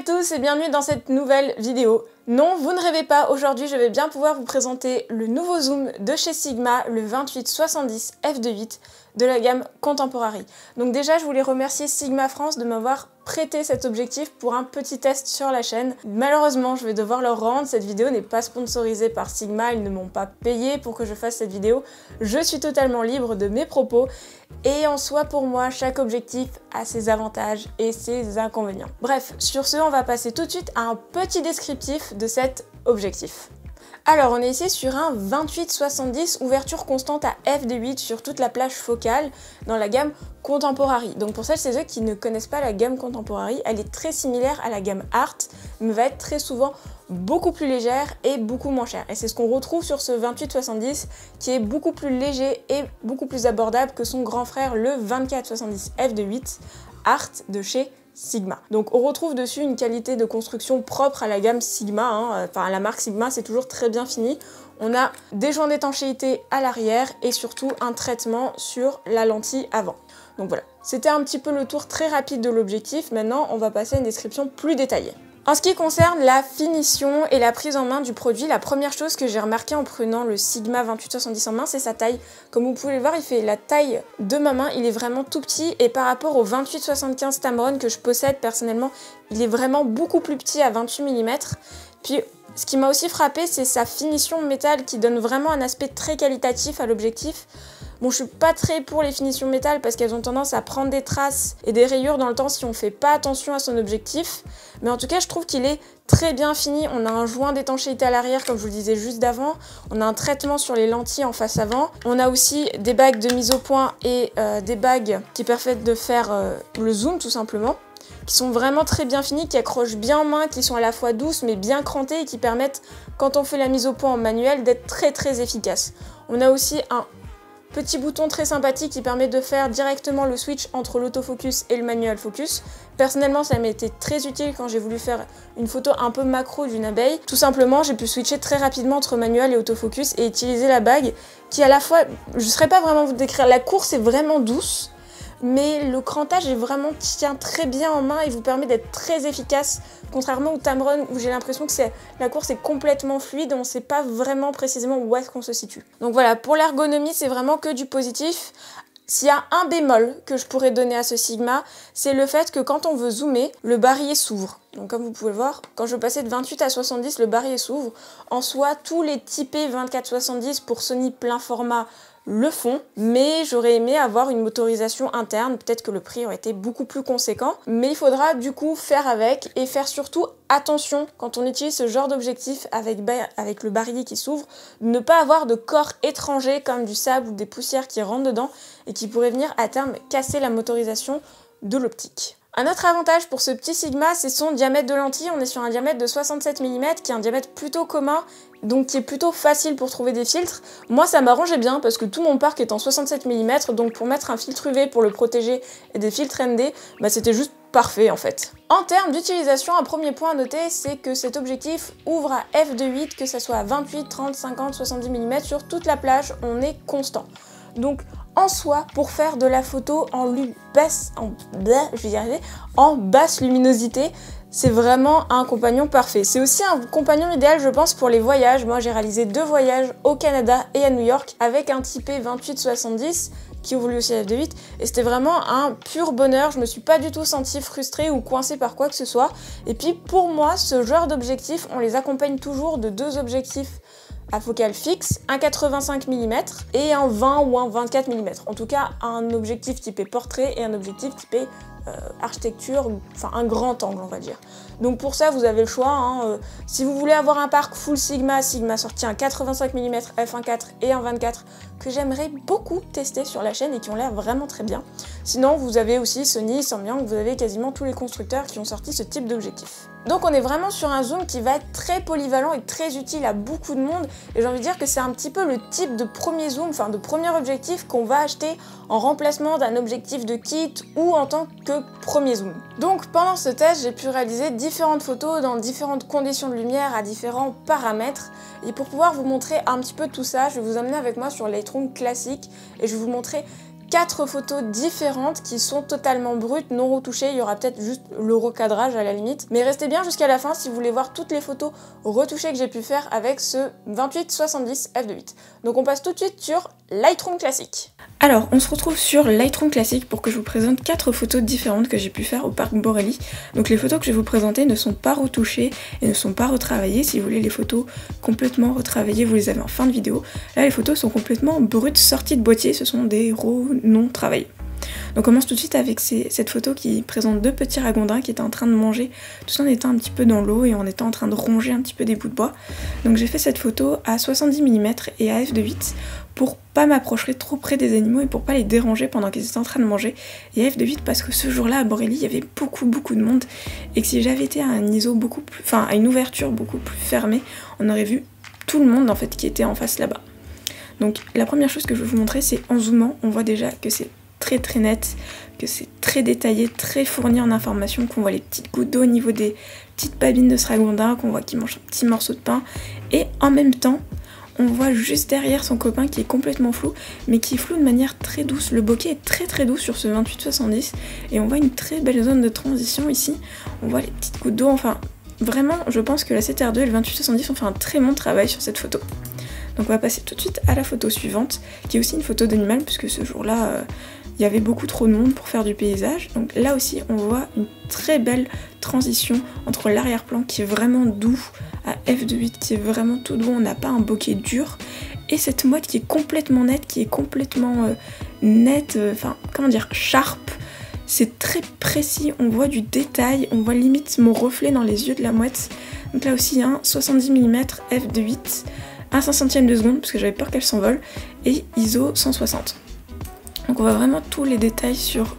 tous et bienvenue dans cette nouvelle vidéo. Non, vous ne rêvez pas, aujourd'hui je vais bien pouvoir vous présenter le nouveau zoom de chez Sigma, le 2870 f2.8 de la gamme Contemporary. Donc déjà je voulais remercier Sigma France de m'avoir prêté cet objectif pour un petit test sur la chaîne. Malheureusement je vais devoir leur rendre, cette vidéo n'est pas sponsorisée par Sigma, ils ne m'ont pas payé pour que je fasse cette vidéo. Je suis totalement libre de mes propos et en soi pour moi chaque objectif a ses avantages et ses inconvénients. Bref, sur ce on va passer tout de suite à un petit descriptif de cet objectif. Alors on est ici sur un 28-70 ouverture constante à f2.8 sur toute la plage focale dans la gamme Contemporary. Donc pour celles et ceux qui ne connaissent pas la gamme Contemporary, elle est très similaire à la gamme Art, mais va être très souvent beaucoup plus légère et beaucoup moins chère. Et c'est ce qu'on retrouve sur ce 28-70 qui est beaucoup plus léger et beaucoup plus abordable que son grand frère le 24-70 f2.8 Art de chez Sigma. Donc on retrouve dessus une qualité de construction propre à la gamme Sigma, enfin à la marque Sigma, c'est toujours très bien fini. On a des joints d'étanchéité à l'arrière et surtout un traitement sur la lentille avant. Donc voilà, c'était un petit peu le tour très rapide de l'objectif. Maintenant on va passer à une description plus détaillée. En ce qui concerne la finition et la prise en main du produit, la première chose que j'ai remarqué en prenant le Sigma 2870 en main, c'est sa taille. Comme vous pouvez le voir, il fait la taille de ma main, il est vraiment tout petit et par rapport au 2875 Tamron que je possède personnellement, il est vraiment beaucoup plus petit à 28 mm. Puis ce qui m'a aussi frappé, c'est sa finition métal qui donne vraiment un aspect très qualitatif à l'objectif. Bon, je suis pas très pour les finitions métal parce qu'elles ont tendance à prendre des traces et des rayures dans le temps si on fait pas attention à son objectif. Mais en tout cas, je trouve qu'il est très bien fini. On a un joint d'étanchéité à l'arrière, comme je vous le disais juste d'avant. On a un traitement sur les lentilles en face avant. On a aussi des bagues de mise au point et des bagues qui permettent de faire le zoom tout simplement, qui sont vraiment très bien finies, qui accrochent bien en main, qui sont à la fois douces mais bien crantées et qui permettent, quand on fait la mise au point en manuel, d'être très efficace. On a aussi un petit bouton très sympathique qui permet de faire directement le switch entre l'autofocus et le manual focus. Personnellement, ça m'a été très utile quand j'ai voulu faire une photo un peu macro d'une abeille. Tout simplement, j'ai pu switcher très rapidement entre manual et autofocus et utiliser la bague qui à la fois, je ne saurais pas vraiment vous décrire, la course est vraiment douce, mais le crantage est vraiment tient très bien en main et vous permet d'être très efficace, contrairement au Tamron où j'ai l'impression que la course est complètement fluide et on ne sait pas vraiment précisément où est-ce qu'on se situe. Donc voilà, pour l'ergonomie, c'est vraiment que du positif. S'il y a un bémol que je pourrais donner à ce Sigma, c'est le fait que quand on veut zoomer, le barillet s'ouvre. Donc comme vous pouvez le voir, quand je passais de 28 à 70, le barillet s'ouvre. En soi, tous les typés 24-70 pour Sony plein format le font, mais j'aurais aimé avoir une motorisation interne, peut-être que le prix aurait été beaucoup plus conséquent, mais il faudra du coup faire avec et faire surtout attention quand on utilise ce genre d'objectif avec le barillet qui s'ouvre, de ne pas avoir de corps étrangers comme du sable ou des poussières qui rentrent dedans et qui pourraient venir à terme casser la motorisation de l'optique. Un autre avantage pour ce petit Sigma, c'est son diamètre de lentille. On est sur un diamètre de 67 mm, qui est un diamètre plutôt commun, donc qui est plutôt facile pour trouver des filtres. Moi, ça m'arrangeait bien parce que tout mon parc est en 67 mm, donc pour mettre un filtre UV pour le protéger et des filtres ND, bah, c'était juste parfait en fait. En termes d'utilisation, un premier point à noter, c'est que cet objectif ouvre à f2.8, que ce soit à 28, 30, 50, 70 mm, sur toute la plage, on est constant. Donc en soi, pour faire de la photo en basse luminosité, c'est vraiment un compagnon parfait. C'est aussi un compagnon idéal, je pense, pour les voyages. Moi, j'ai réalisé 2 voyages au Canada et à New York avec un typé 28-70 qui ouvre lui aussi à f2.8 et c'était vraiment un pur bonheur. Je me suis pas du tout sentie frustrée ou coincée par quoi que ce soit. Et puis pour moi, ce genre d'objectifs, on les accompagne toujours de 2 objectifs à focale fixe, un 85 mm et un 20 ou un 24 mm. En tout cas, un objectif typé portrait et un objectif typé architecture, enfin un grand angle on va dire. Donc pour ça vous avez le choix, si vous voulez avoir un parc full Sigma, Sigma sorti un 85 mm f1.4 et un 24 que j'aimerais beaucoup tester sur la chaîne et qui ont l'air vraiment très bien. Sinon vous avez aussi Sony, Samyang, vous avez quasiment tous les constructeurs qui ont sorti ce type d'objectif. Donc on est vraiment sur un zoom qui va être très polyvalent et très utile à beaucoup de monde et j'ai envie de dire que c'est un petit peu le type de premier zoom, enfin de premier objectif qu'on va acheter en remplacement d'un objectif de kit ou en tant que premier zoom. Donc pendant ce test, j'ai pu réaliser différentes photos dans différentes conditions de lumière à différents paramètres et pour pouvoir vous montrer un petit peu tout ça, je vais vous emmener avec moi sur Lightroom classique et je vais vous montrer 4 photos différentes qui sont totalement brutes, non retouchées. Il y aura peut-être juste le recadrage à la limite. Mais restez bien jusqu'à la fin si vous voulez voir toutes les photos retouchées que j'ai pu faire avec ce 2870 f2.8. Donc on passe tout de suite sur Lightroom classique. Alors, on se retrouve sur Lightroom classique pour que je vous présente 4 photos différentes que j'ai pu faire au parc Borelli. Donc les photos que je vais vous présenter ne sont pas retouchées et ne sont pas retravaillées. Si vous voulez les photos complètement retravaillées, vous les avez en fin de vidéo. Là, les photos sont complètement brutes, sorties de boîtier, ce sont des RAW non travaillés. Donc on commence tout de suite avec cette photo qui présente 2 petits ragondins qui étaient en train de manger tout en étant un petit peu dans l'eau et en étant en train de ronger un petit peu des bouts de bois. Donc j'ai fait cette photo à 70 mm et à f2.8 pour pas m'approcher trop près des animaux et pour pas les déranger pendant qu'ils étaient en train de manger. Et à f2.8 parce que ce jour-là à Borelli il y avait beaucoup de monde et que si j'avais été à un ISO beaucoup plus, à une ouverture beaucoup plus fermée, on aurait vu tout le monde en fait qui était en face là-bas. Donc la première chose que je vais vous montrer, c'est en zoomant, on voit déjà que c'est très net, que c'est très détaillé, très fourni en informations, qu'on voit les petites gouttes d'eau au niveau des petites babines de ce ragondin, qu'on voit qu'il mange un petit morceau de pain, et en même temps on voit juste derrière son copain qui est complètement flou, mais qui est flou de manière très douce. Le bokeh est très doux sur ce 2870 et on voit une très belle zone de transition ici, on voit les petites gouttes d'eau, enfin vraiment je pense que la 7R2 et le 2870 ont fait un très bon travail sur cette photo. Donc on va passer tout de suite à la photo suivante, qui est aussi une photo d'animal, puisque ce jour-là, il y avait beaucoup trop de monde pour faire du paysage. Donc là aussi, on voit une très belle transition entre l'arrière-plan, qui est vraiment doux, à f2.8, qui est vraiment tout doux, on n'a pas un bokeh dur, et cette mouette qui est complètement nette, qui est complètement nette, sharp. C'est très précis, on voit du détail, on voit limite mon reflet dans les yeux de la mouette. Donc là aussi, 70 mm f2.8, 1/500 de seconde parce que j'avais peur qu'elle s'envole, et ISO 160. Donc on voit vraiment tous les détails sur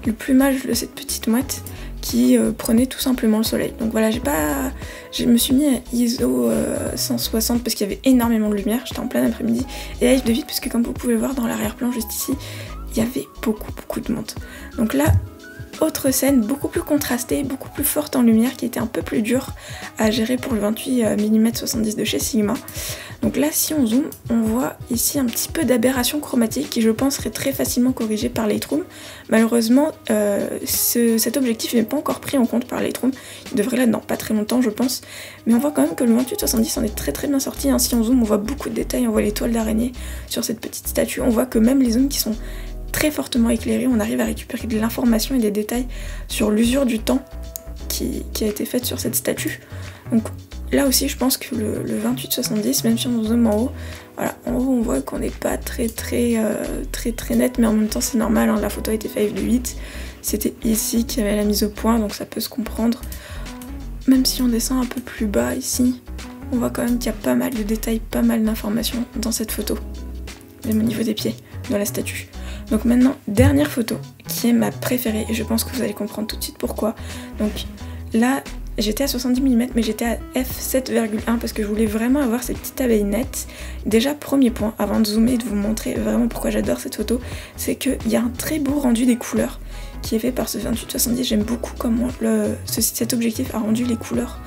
le plumage de cette petite mouette qui prenait tout simplement le soleil. Donc voilà, je me suis mis à ISO 160 parce qu'il y avait énormément de lumière, j'étais en plein après-midi, et à f2.8 parce que comme vous pouvez le voir dans l'arrière-plan juste ici, il y avait beaucoup de monde. Donc là, autre scène beaucoup plus contrastée, beaucoup plus forte en lumière, qui était un peu plus dure à gérer pour le 28 mm 70 de chez Sigma. Donc là, si on zoome, on voit ici un petit peu d'aberration chromatique qui, je pense, serait très facilement corrigée par Lightroom. Malheureusement, cet objectif n'est pas encore pris en compte par Lightroom. Il devrait l'être dans pas très longtemps, je pense. Mais on voit quand même que le 28-70 en est très bien sorti. Si on zoome, on voit beaucoup de détails, on voit les toiles d'araignée sur cette petite statue. On voit que même les zones qui sont très fortement éclairées, on arrive à récupérer de l'information et des détails sur l'usure du temps qui a été faite sur cette statue. Donc là aussi, je pense que le 28-70, même si on zoome en haut, voilà, en haut on voit qu'on n'est pas très net, mais en même temps c'est normal, la photo a été faite de 8, c'était ici qu'il y avait la mise au point, donc ça peut se comprendre. Même si on descend un peu plus bas ici, on voit quand même qu'il y a pas mal de détails, pas mal d'informations dans cette photo, même au niveau des pieds de la statue. Donc maintenant, dernière photo, qui est ma préférée, et je pense que vous allez comprendre tout de suite pourquoi. Donc là, j'étais à 70 mm, mais j'étais à f7,1 parce que je voulais vraiment avoir ces petites abeilles nettes. Déjà, premier point, avant de zoomer et de vous montrer vraiment pourquoi j'adore cette photo, c'est qu'il y a un très beau rendu des couleurs qui est fait par ce 28-70. J'aime beaucoup comment cet objectif a rendu les couleurs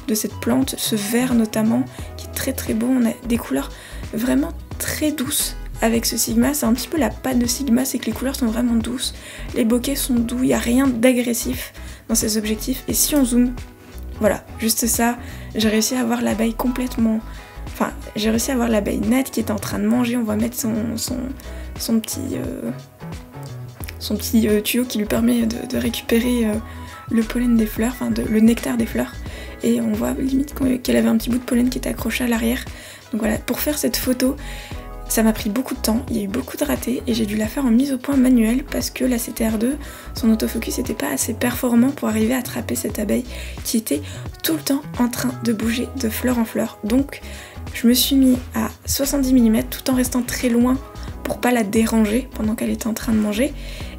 de cette plante, ce vert notamment, qui est très beau. On a des couleurs vraiment très douces. Avec ce Sigma, c'est un petit peu la patte de Sigma, c'est que les couleurs sont vraiment douces, les bokehs sont doux, il n'y a rien d'agressif dans ces objectifs. Et si on zoome, voilà, juste ça, j'ai réussi à avoir l'abeille complètement... Enfin, j'ai réussi à avoir l'abeille nette qui est en train de manger, on va mettre son petit tuyau qui lui permet de récupérer le pollen des fleurs, le nectar des fleurs. Et on voit limite qu'elle avait un petit bout de pollen qui était accroché à l'arrière. Donc voilà, pour faire cette photo, ça m'a pris beaucoup de temps, il y a eu beaucoup de ratés et j'ai dû la faire en mise au point manuelle parce que la 7R2, son autofocus n'était pas assez performant pour arriver à attraper cette abeille qui était tout le temps en train de bouger de fleur en fleur. Donc je me suis mis à 70 mm tout en restant très loin pour pas la déranger pendant qu'elle était en train de manger,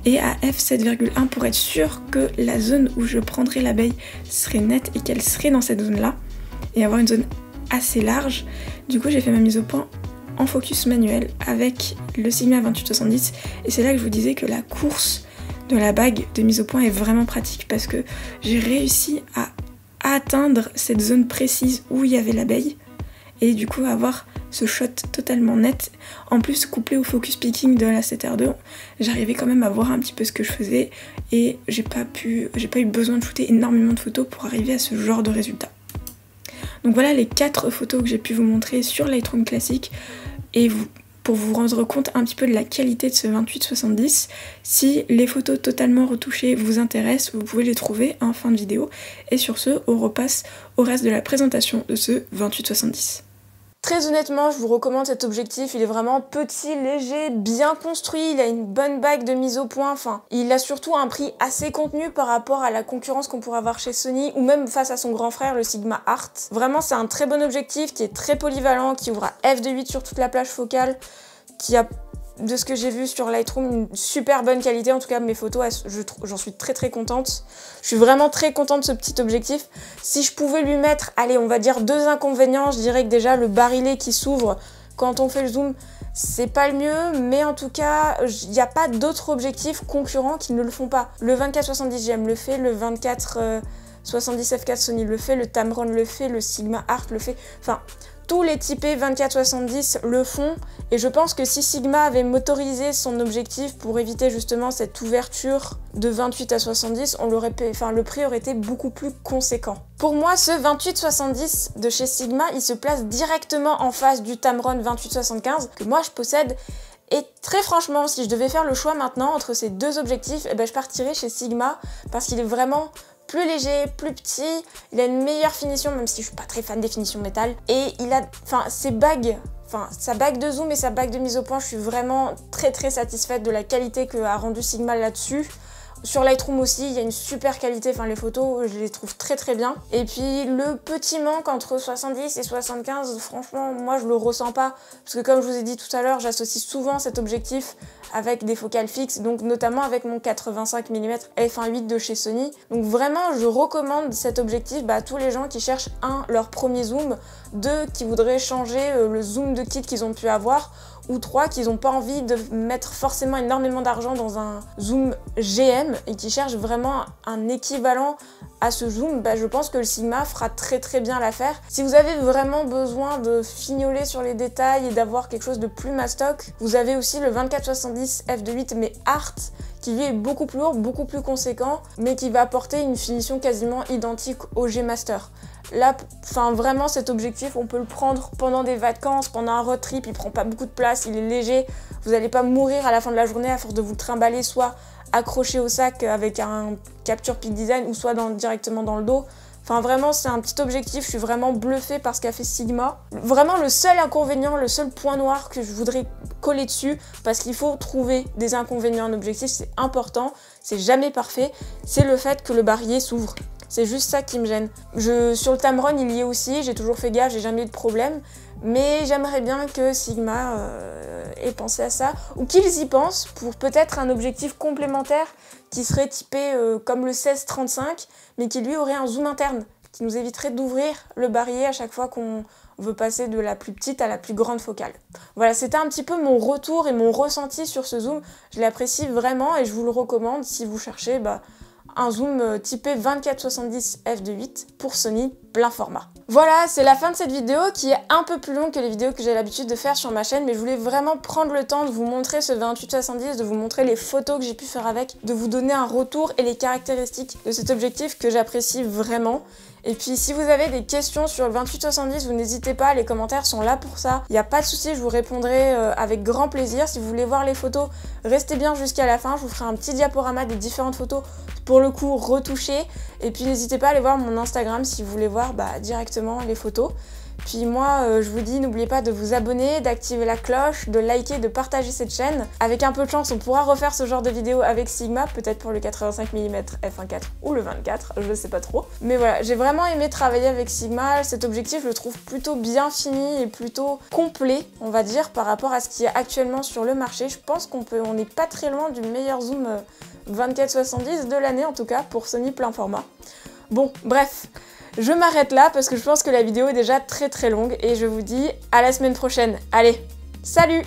et à f7,1 pour être sûre que la zone où je prendrais l'abeille serait nette et qu'elle serait dans cette zone là et avoir une zone assez large. Du coup j'ai fait ma mise au point en focus manuel avec le Sigma 28-70 et c'est là que je vous disais que la course de la bague de mise au point est vraiment pratique parce que j'ai réussi à atteindre cette zone précise où il y avait l'abeille et du coup avoir ce shot totalement net. En plus, couplé au focus picking de la 7R2, j'arrivais quand même à voir un petit peu ce que je faisais et j'ai pas eu besoin de shooter énormément de photos pour arriver à ce genre de résultat. Donc voilà les 4 photos que j'ai pu vous montrer sur Lightroom classique et pour vous rendre compte un petit peu de la qualité de ce 28-70. Si les photos totalement retouchées vous intéressent, vous pouvez les trouver en fin de vidéo. Et sur ce, on repasse au reste de la présentation de ce 28-70. Très honnêtement, je vous recommande cet objectif, il est vraiment petit, léger, bien construit, il a une bonne bague de mise au point, enfin, il a surtout un prix assez contenu par rapport à la concurrence qu'on pourrait avoir chez Sony, ou même face à son grand frère, le Sigma Art. Vraiment, c'est un très bon objectif qui est très polyvalent, qui ouvre à f2.8 sur toute la plage focale, qui a, de ce que j'ai vu sur Lightroom, une super bonne qualité. En tout cas, mes photos, j'en suis très contente. Je suis vraiment très contente de ce petit objectif. Si je pouvais lui mettre, allez, on va dire 2 inconvénients, je dirais que déjà le barillet qui s'ouvre quand on fait le zoom, c'est pas le mieux, mais en tout cas, il n'y a pas d'autres objectifs concurrents qui ne le font pas. Le 24-70 le fait, le 24-70 f4 Sony le fait, le Tamron le fait, le Sigma Art le fait, enfin... Tous les typés 24-70 le font et je pense que si Sigma avait motorisé son objectif pour éviter justement cette ouverture de 28 à 70, le prix aurait été beaucoup plus conséquent. Pour moi, ce 28-70 de chez Sigma, il se place directement en face du Tamron 28-75 que moi je possède. Et très franchement, si je devais faire le choix maintenant entre ces 2 objectifs, je partirais chez Sigma parce qu'il est vraiment plus léger, plus petit, il a une meilleure finition, même si je suis pas très fan des finitions métal. Et il a, ses bagues, sa bague de zoom et sa bague de mise au point, je suis vraiment très satisfaite de la qualité que a rendu Sigma là-dessus. Sur Lightroom aussi, il y a une super qualité, les photos, je les trouve très bien. Et puis le petit manque entre 70 et 75, franchement, moi je le ressens pas. Parce que comme je vous ai dit tout à l'heure, j'associe souvent cet objectif avec des focales fixes, donc notamment avec mon 85 mm f1.8 de chez Sony. Donc vraiment, je recommande cet objectif à tous les gens qui cherchent leur premier zoom, 2 qui voudraient changer le zoom de kit qu'ils ont pu avoir, ou 3 qui n'ont pas envie de mettre forcément énormément d'argent dans un zoom GM et qui cherchent vraiment un équivalent à ce zoom. Je pense que le Sigma fera très bien l'affaire. Si vous avez vraiment besoin de fignoler sur les détails et d'avoir quelque chose de plus mastoc, vous avez aussi le 24-70 f2.8 mais Art qui lui est beaucoup plus lourd, beaucoup plus conséquent, mais qui va apporter une finition quasiment identique au G Master. Là, vraiment cet objectif, on peut le prendre pendant des vacances, pendant un road trip, il prend pas beaucoup de place, il est léger, vous n'allez pas mourir à la fin de la journée à force de vous trimballer soit accroché au sac avec un capture peak design ou soit directement dans le dos. Vraiment, c'est un petit objectif, je suis vraiment bluffée par ce qu'a fait Sigma. Vraiment, le seul inconvénient, le seul point noir que je voudrais coller dessus, parce qu'il faut trouver des inconvénients en objectif, c'est important, c'est jamais parfait, c'est le fait que le barillet s'ouvre. C'est juste ça qui me gêne. Sur le Tamron, il y est aussi, j'ai toujours fait gaffe, j'ai jamais eu de problème. Mais j'aimerais bien que Sigma ait pensé à ça, ou qu'ils y pensent pour peut-être un objectif complémentaire qui serait typé comme le 16-35, mais qui lui aurait un zoom interne, qui nous éviterait d'ouvrir le barillet à chaque fois qu'on veut passer de la plus petite à la plus grande focale. Voilà, c'était un petit peu mon retour et mon ressenti sur ce zoom. Je l'apprécie vraiment et je vous le recommande si vous cherchez un zoom typé 24-70 f2.8 pour Sony plein format. Voilà, c'est la fin de cette vidéo qui est un peu plus longue que les vidéos que j'ai l'habitude de faire sur ma chaîne, mais je voulais vraiment prendre le temps de vous montrer ce 28-70, de vous montrer les photos que j'ai pu faire avec, de vous donner un retour et les caractéristiques de cet objectif que j'apprécie vraiment. Et puis si vous avez des questions sur le 28-70, vous n'hésitez pas, les commentaires sont là pour ça. Il n'y a pas de souci, je vous répondrai avec grand plaisir. Si vous voulez voir les photos, restez bien jusqu'à la fin. Je vous ferai un petit diaporama des différentes photos, pour le coup retouchées. Et puis n'hésitez pas à aller voir mon Instagram si vous voulez voir directement les photos. Puis moi, je vous dis, n'oubliez pas de vous abonner, d'activer la cloche, de liker, de partager cette chaîne. Avec un peu de chance, on pourra refaire ce genre de vidéo avec Sigma, peut-être pour le 85 mm f1.4 ou le 24, je sais pas trop. Mais voilà, j'ai vraiment aimé travailler avec Sigma. Cet objectif, je le trouve plutôt bien fini et plutôt complet, on va dire, par rapport à ce qui est actuellement sur le marché. Je pense on n'est pas très loin du meilleur zoom 24-70 de l'année, en tout cas, pour Sony plein format. Bon, bref. Je m'arrête là parce que je pense que la vidéo est déjà très longue et je vous dis à la semaine prochaine. Allez, salut!